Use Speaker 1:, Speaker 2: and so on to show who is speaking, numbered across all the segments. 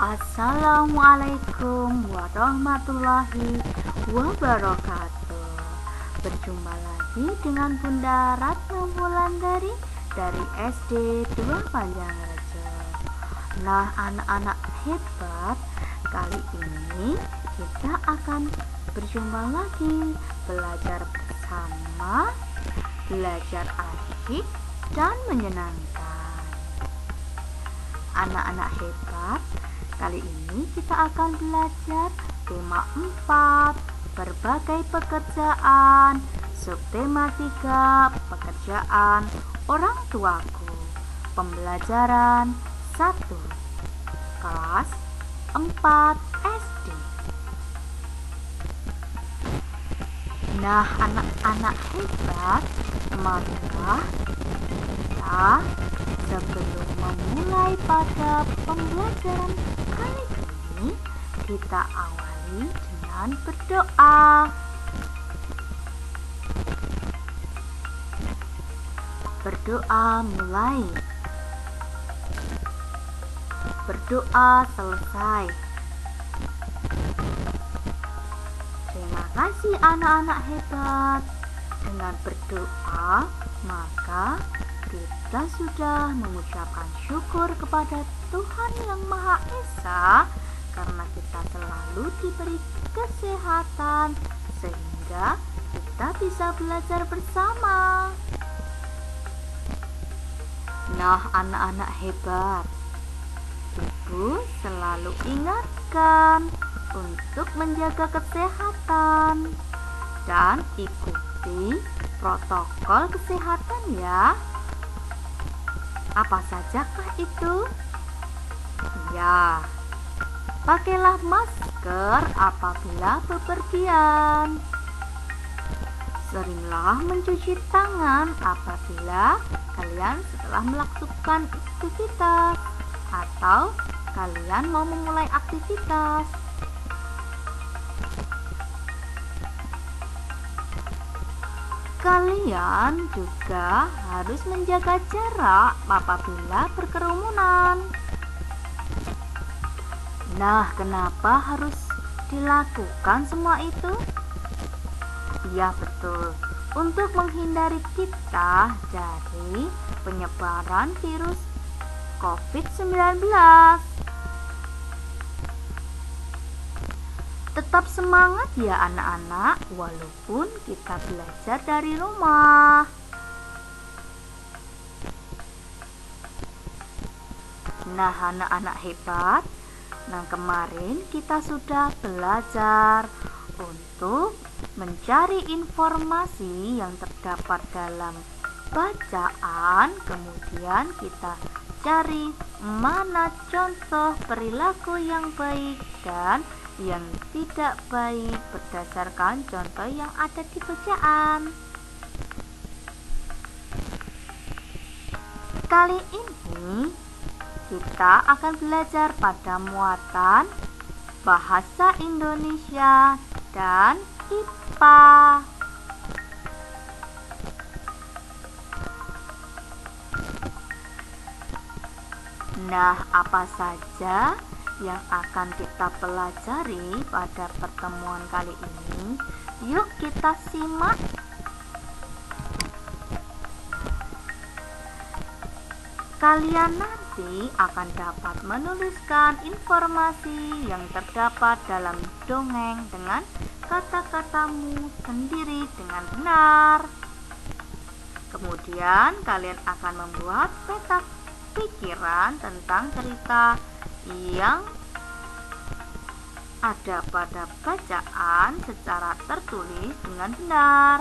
Speaker 1: Assalamualaikum warahmatullahi wabarakatuh. Berjumpa lagi dengan Bunda Ratna Wulandari dari SD 2 Panjangrejo. Nah, anak-anak hebat, kali ini kita akan berjumpa lagi, belajar bersama, belajar asik dan menyenangkan. Anak-anak hebat, kali ini kita akan belajar tema 4, berbagai pekerjaan, subtema 3, pekerjaan orang tuaku. Pembelajaran 1, kelas 4 SD. Nah, anak-anak hebat, maka kita sebelum memulai pada pembelajaran kali ini, kita awali dengan berdoa. Berdoa mulai. Berdoa selesai. Terima kasih anak-anak hebat. Dengan berdoa, maka kita sudah mengucapkan syukur kepada Tuhan Yang Maha Esa karena kita selalu diberi kesehatan sehingga kita bisa belajar bersama. Nah, anak-anak hebat, Ibu selalu ingatkan untuk menjaga kesehatan dan ikuti protokol kesehatan ya. Apa sajakah itu? Ya, pakailah masker apabila bepergian. Seringlah mencuci tangan apabila kalian setelah melakukan aktivitas atau kalian mau memulai aktivitas. Kalian juga harus menjaga jarak apabila berkerumunan. Nah, kenapa harus dilakukan semua itu? Ya, betul. Untuk menghindari kita dari penyebaran virus COVID-19. Tetap semangat ya anak-anak, walaupun kita belajar dari rumah. Nah, anak-anak hebat, nah kemarin kita sudah belajar untuk mencari informasi yang terdapat dalam bacaan, kemudian kita cari mana contoh perilaku yang baik dan yang tidak baik berdasarkan contoh yang ada di bacaan. Kali ini kita akan belajar pada muatan bahasa Indonesia dan IPA. Nah, apa saja yang akan kita pelajari pada pertemuan kali ini? Yuk kita simak. Kalian nanti akan dapat menuliskan informasi yang terdapat dalam dongeng dengan kata-katamu sendiri dengan benar. Kemudian kalian akan membuat peta pikiran tentang cerita yang ada pada bacaan secara tertulis dengan benar.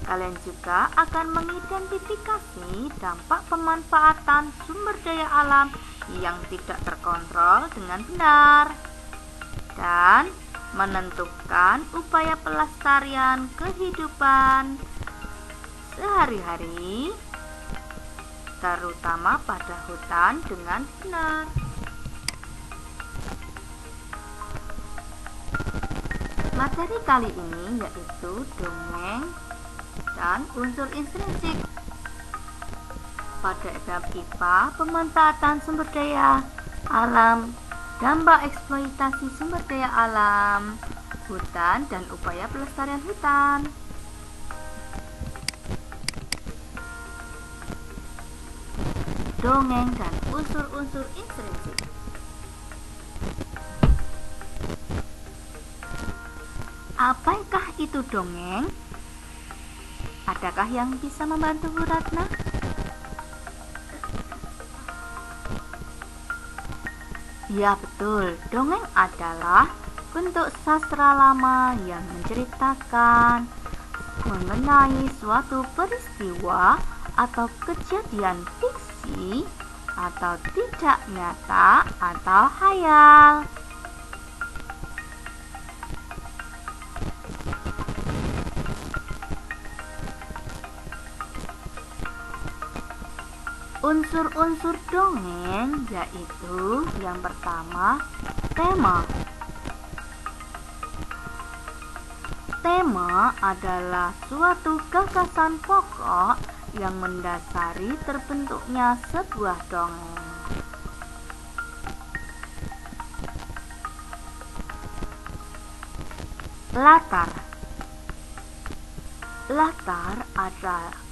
Speaker 1: Kalian juga akan mengidentifikasi dampak pemanfaatan sumber daya alam yang tidak terkontrol dengan benar dan menentukan upaya pelestarian kehidupan sehari-hari, terutama pada hutan dengan benar. Materi kali ini yaitu dongeng dan unsur intrinsik. Pada bab IPA, pemanfaatan sumber daya Alam, dampak eksploitasi sumber daya alam, hutan, dan upaya pelestarian hutan. Dongeng dan unsur-unsur intrinsik. Apakah itu dongeng? Adakah yang bisa membantu Bu Ratna? Ya betul, dongeng adalah bentuk sastra lama yang menceritakan mengenai suatu peristiwa atau kejadian fiksi atau tidak nyata atau khayal. Unsur-unsur dongeng yaitu yang pertama, tema. Tema adalah suatu gagasan pokok yang mendasari terbentuknya sebuah dongeng. Latar. Latar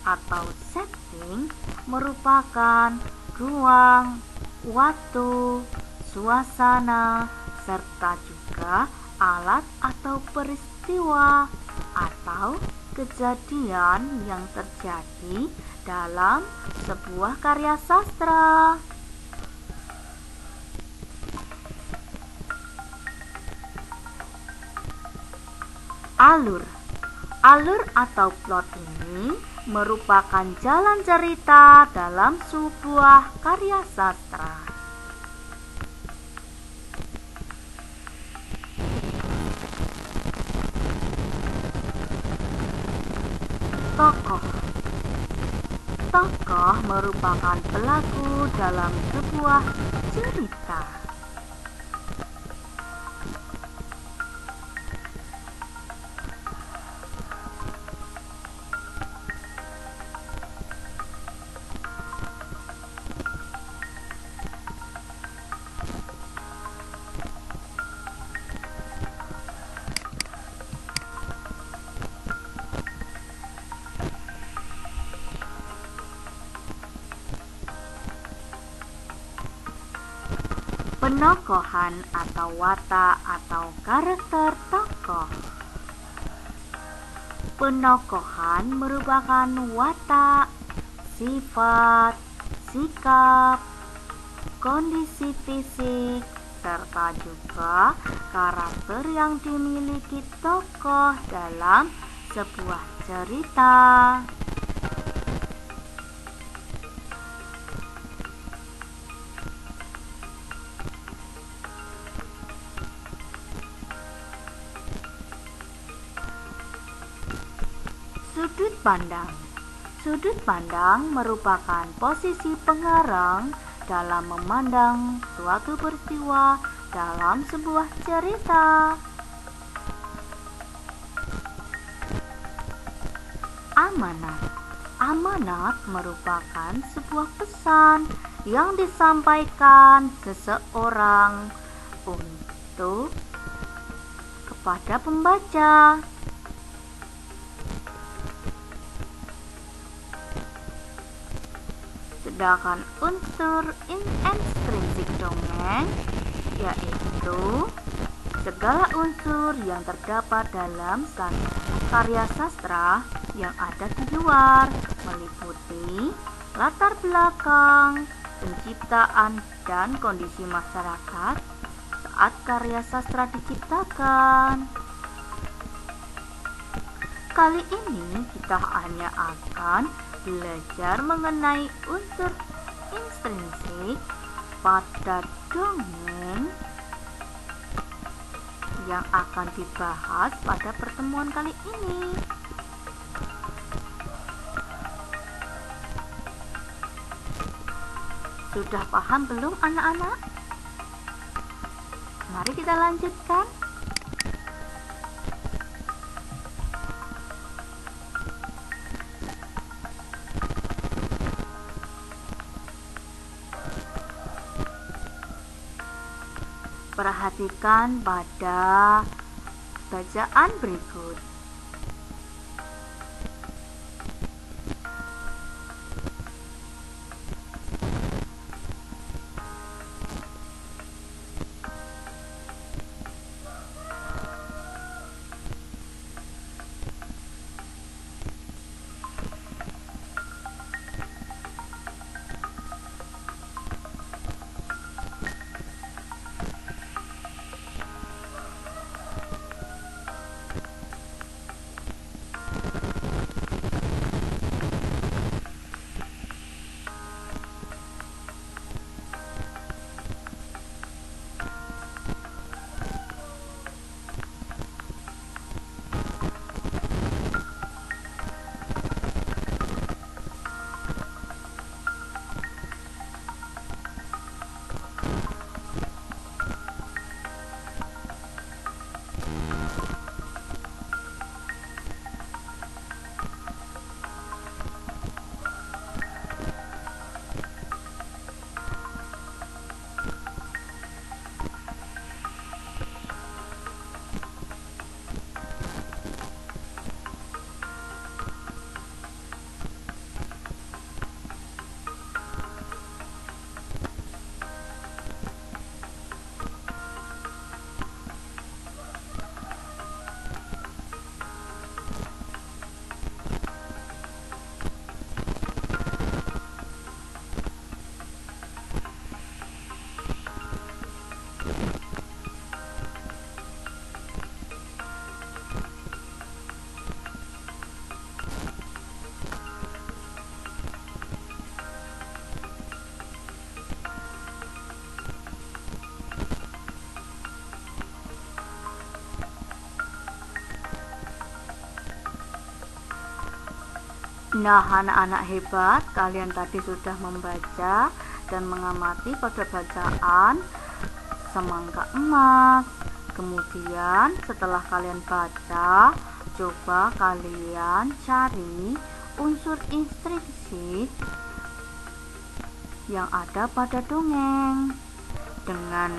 Speaker 1: atau setting merupakan ruang, waktu, suasana, serta juga alat atau peristiwa atau kejadian yang terjadi dalam sebuah karya sastra. Alur. Alur atau plot ini merupakan jalan cerita dalam sebuah karya sastra. Tokoh. Tokoh merupakan pelaku dalam sebuah cerita. Penokohan atau watak atau karakter tokoh. Penokohan merupakan watak, sifat, sikap, kondisi fisik, serta juga karakter yang dimiliki tokoh dalam sebuah cerita. Sudut pandang. Sudut pandang merupakan posisi pengarang dalam memandang suatu peristiwa dalam sebuah cerita. Amanat. Amanat merupakan sebuah pesan yang disampaikan seseorang untuk kepada pembaca. Sedangkan unsur intrinsik dongeng yaitu segala unsur yang terdapat dalam karya sastra yang ada di luar, meliputi latar belakang, penciptaan, dan kondisi masyarakat saat karya sastra diciptakan. Kali ini kita hanya akan belajar mengenai unsur intrinsik pada dongeng yang akan dibahas pada pertemuan kali ini. Sudah paham belum anak-anak? Mari kita lanjutkan. Perhatikan pada bacaan berikut. Nah, anak-anak hebat, kalian tadi sudah membaca dan mengamati pada bacaan semangka emas. Kemudian setelah kalian baca, coba kalian cari unsur intrinsik yang ada pada dongeng. Dengan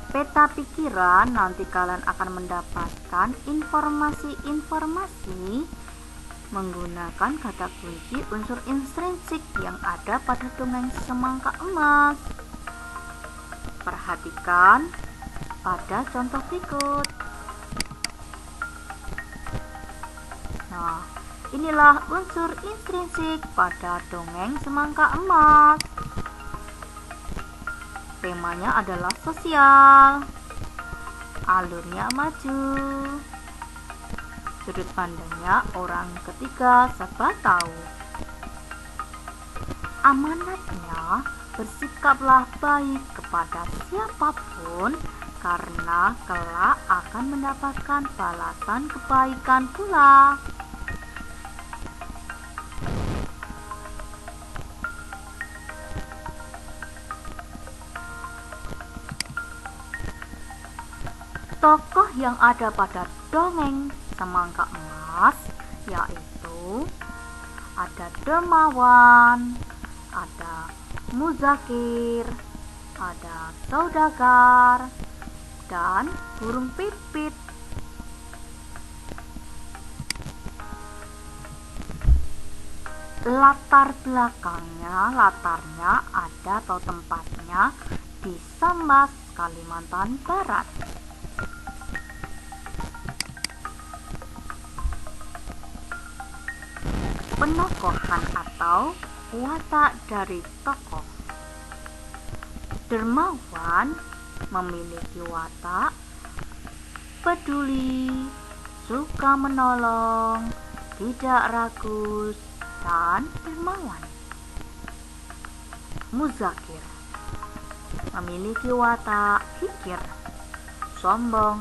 Speaker 1: peta pikiran, nanti kalian akan mendapatkan informasi-informasi menggunakan kata kunci unsur intrinsik yang ada pada dongeng semangka emas. Perhatikan pada contoh berikut. Nah, inilah unsur intrinsik pada dongeng semangka emas. Temanya adalah sosial. Alurnya maju. Sudut pandangnya orang ketiga serba tahu. Amanatnya, bersikaplah baik kepada siapapun karena kelak akan mendapatkan balasan kebaikan pula. Tokoh yang ada pada dongeng semangka emas yaitu ada dermawan, ada muzakir, ada saudagar, dan burung pipit. Latarnya ada atau tempatnya di Sambas, Kalimantan Barat. Penokohan atau watak dari tokoh. Dermawan memiliki watak peduli, suka menolong, tidak ragus, dan dermawan. Muzakir memiliki watak kikir, sombong,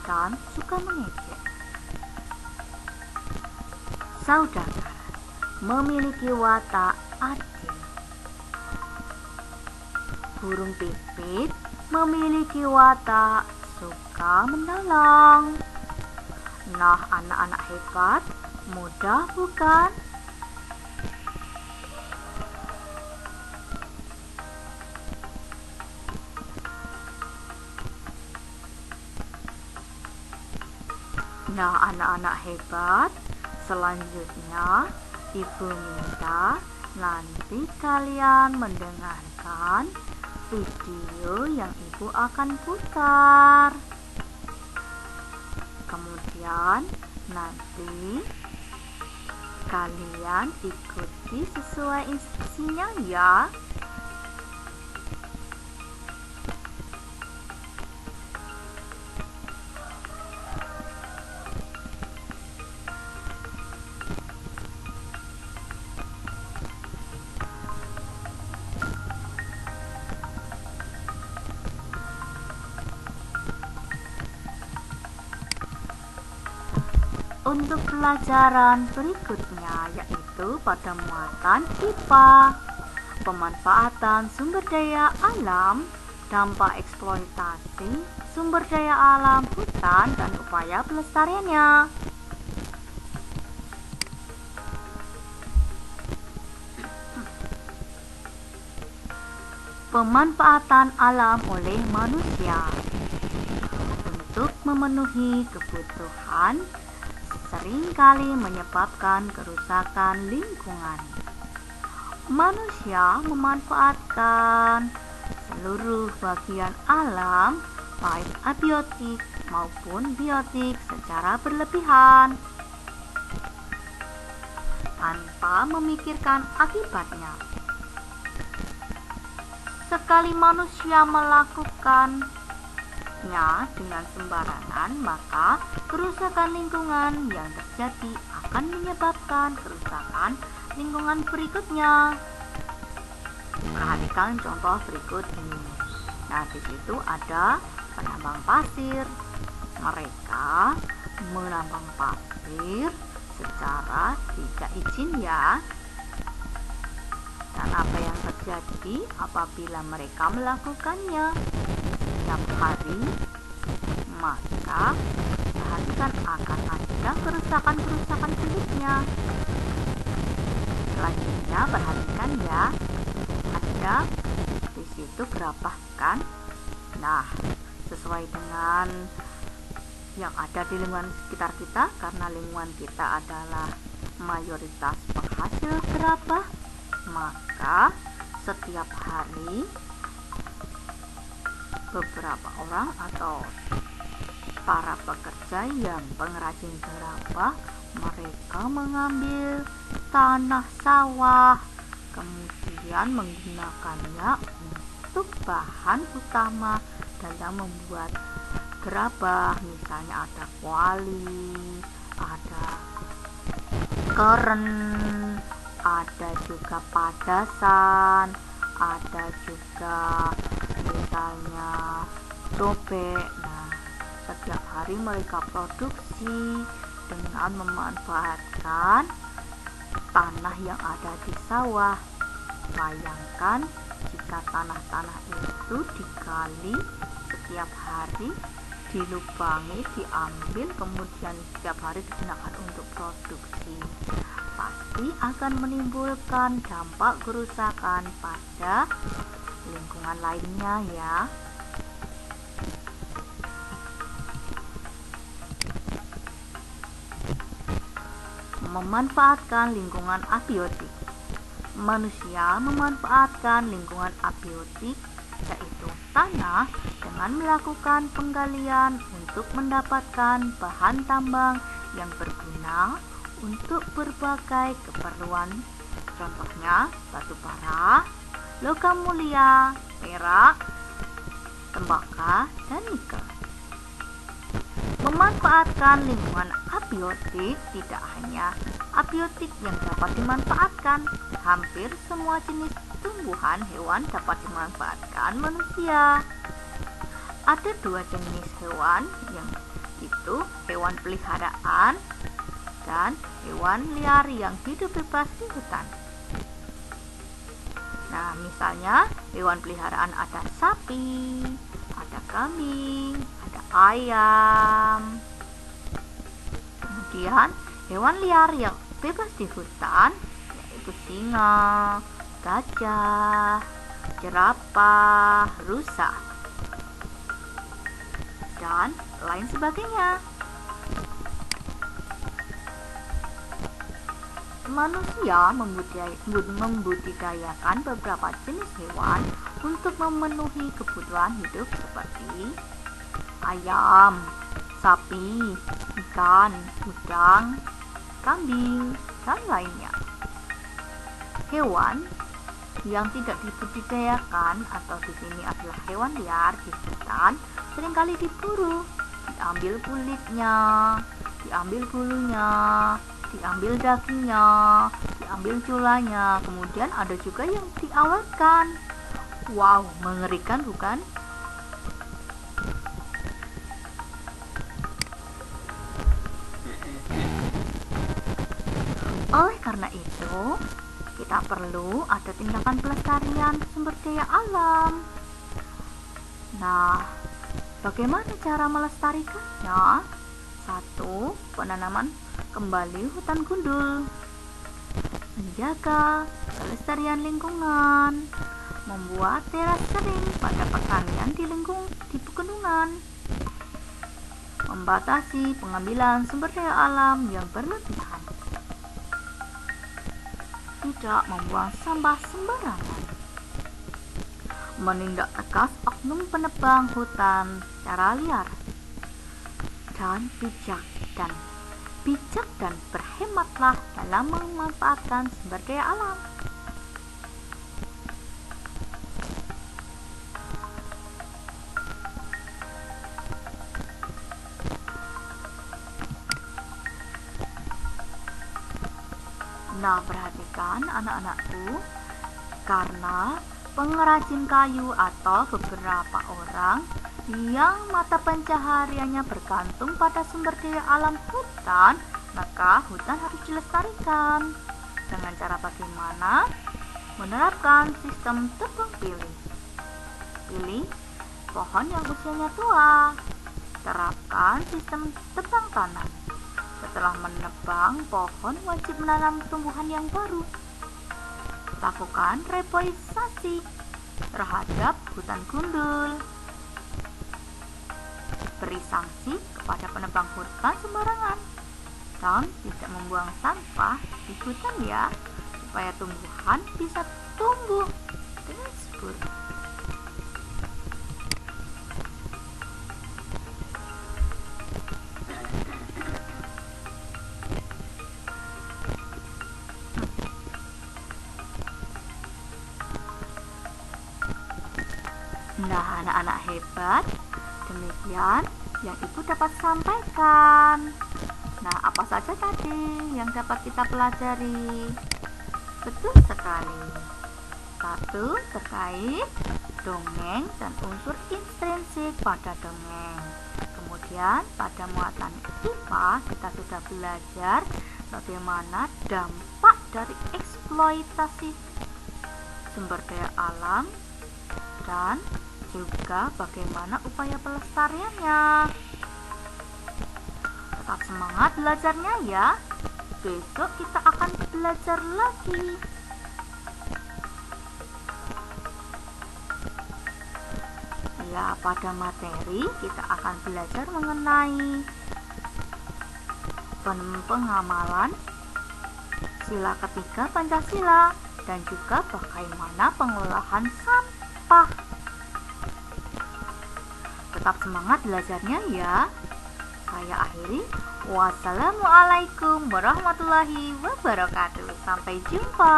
Speaker 1: dan suka mengejek. Saudagar memiliki watak adil. Burung pipit memiliki watak suka menolong. Nah, anak-anak hebat, mudah bukan? Nah, anak-anak hebat, selanjutnya Ibu minta nanti kalian mendengarkan video yang Ibu akan putar. Kemudian nanti kalian ikuti sesuai instruksinya ya. Untuk pelajaran berikutnya yaitu pada muatan IPA, pemanfaatan sumber daya alam, dampak eksploitasi sumber daya alam hutan dan upaya pelestariannya. Pemanfaatan alam oleh manusia untuk memenuhi kebutuhan seringkali menyebabkan kerusakan lingkungan. Manusia memanfaatkan seluruh bagian alam, baik abiotik maupun biotik secara berlebihan, tanpa memikirkan akibatnya. Sekali manusia melakukan dengan sembarangan, maka kerusakan lingkungan yang terjadi akan menyebabkan kerusakan lingkungan berikutnya. Perhatikan contoh berikut ini. Nah, di situ ada penambang pasir. Mereka menambang pasir secara tidak izin ya. Dan apa yang terjadi apabila mereka melakukannya setiap hari, maka perhatikan akan ada kerusakan-kerusakan berikutnya. Selanjutnya perhatikan ya, ada di situ gerabah kan. Nah, sesuai dengan yang ada di lingkungan sekitar kita, karena lingkungan kita adalah mayoritas penghasil gerabah, maka setiap hari beberapa orang atau para pekerja yang pengrajin gerabah, mereka mengambil tanah sawah, kemudian menggunakannya untuk bahan utama dalam membuat gerabah. Misalnya ada kuali, ada keren, ada juga padasan, ada juga misalnya cobek. Nah, setiap hari mereka produksi dengan memanfaatkan tanah yang ada di sawah. Bayangkan jika tanah-tanah itu digali setiap hari, dilubangi, diambil, kemudian setiap hari digunakan untuk produksi, pasti akan menimbulkan dampak kerusakan pada lingkungan lainnya ya. Memanfaatkan lingkungan abiotik. Manusia memanfaatkan lingkungan abiotik, yaitu tanah, dengan melakukan penggalian untuk mendapatkan bahan tambang yang berguna untuk berbagai keperluan. Contohnya batu bara, logam mulia, perak, tembaga, dan nikel. Memanfaatkan lingkungan abiotik tidak hanya abiotik yang dapat dimanfaatkan, hampir semua jenis tumbuhan hewan dapat dimanfaatkan manusia. Ada dua jenis hewan, yang itu hewan peliharaan dan hewan liar yang hidup bebas di hutan. Nah, misalnya hewan peliharaan ada sapi, ada kambing, ada ayam. Kemudian hewan liar yang bebas di hutan yaitu singa, gajah, jerapah, rusa, dan lain sebagainya. Manusia membudidayakan beberapa jenis hewan untuk memenuhi kebutuhan hidup seperti ayam, sapi, ikan, udang, kambing, dan lainnya. Hewan yang tidak dibudidayakan atau di sini adalah hewan liar di hutan seringkali diburu, diambil kulitnya, diambil bulunya, diambil dagingnya, diambil tulangnya, kemudian ada juga yang diawetkan. Wow, mengerikan bukan? Oleh karena itu, kita perlu ada tindakan pelestarian sumber daya alam. Nah, bagaimana cara melestarikannya? 1. Penanaman kembali hutan gundul, menjaga kelestarian lingkungan, membuat teras kering pada pertanian di pegunungan, membatasi pengambilan sumber daya alam yang berlebihan, tidak membuang sampah sembarangan, menindak tegas oknum penebang hutan secara liar, dan bijak dan berhematlah dalam memanfaatkan sumber daya alam. Nah, perhatikan anak-anakku, karena pengrajin kayu atau beberapa orang yang mata pencahariannya bergantung pada sumber daya alam hutan, maka hutan harus dilestarikan. Dengan cara bagaimana? Menerapkan sistem tebang pilih. Pilih pohon yang usianya tua. Terapkan sistem tebang tanam. Setelah menebang pohon, wajib menanam tumbuhan yang baru. Lakukan reboisasi terhadap hutan gundul. Beri sanksi kepada penebang hutan sembarangan dan tidak membuang sampah di hutan ya, supaya tumbuhan bisa tumbuh dengan subur. Nah, anak-anak hebat, demikian yang Ibu dapat sampaikan. Nah, apa saja tadi yang dapat kita pelajari? Betul sekali. 1. Terkait dongeng dan unsur intrinsik pada dongeng. Kemudian pada muatan IPA kita sudah belajar bagaimana dampak dari eksploitasi sumber daya alam dan juga bagaimana upaya pelestariannya. Tetap semangat belajarnya ya. Besok kita akan belajar lagi. Ya, pada materi kita akan belajar mengenai pengamalan sila ketiga Pancasila dan juga bagaimana pengelolaan sampah. Tetap semangat belajarnya ya. Saya akhiri. Wassalamualaikum warahmatullahi wabarakatuh. Sampai jumpa.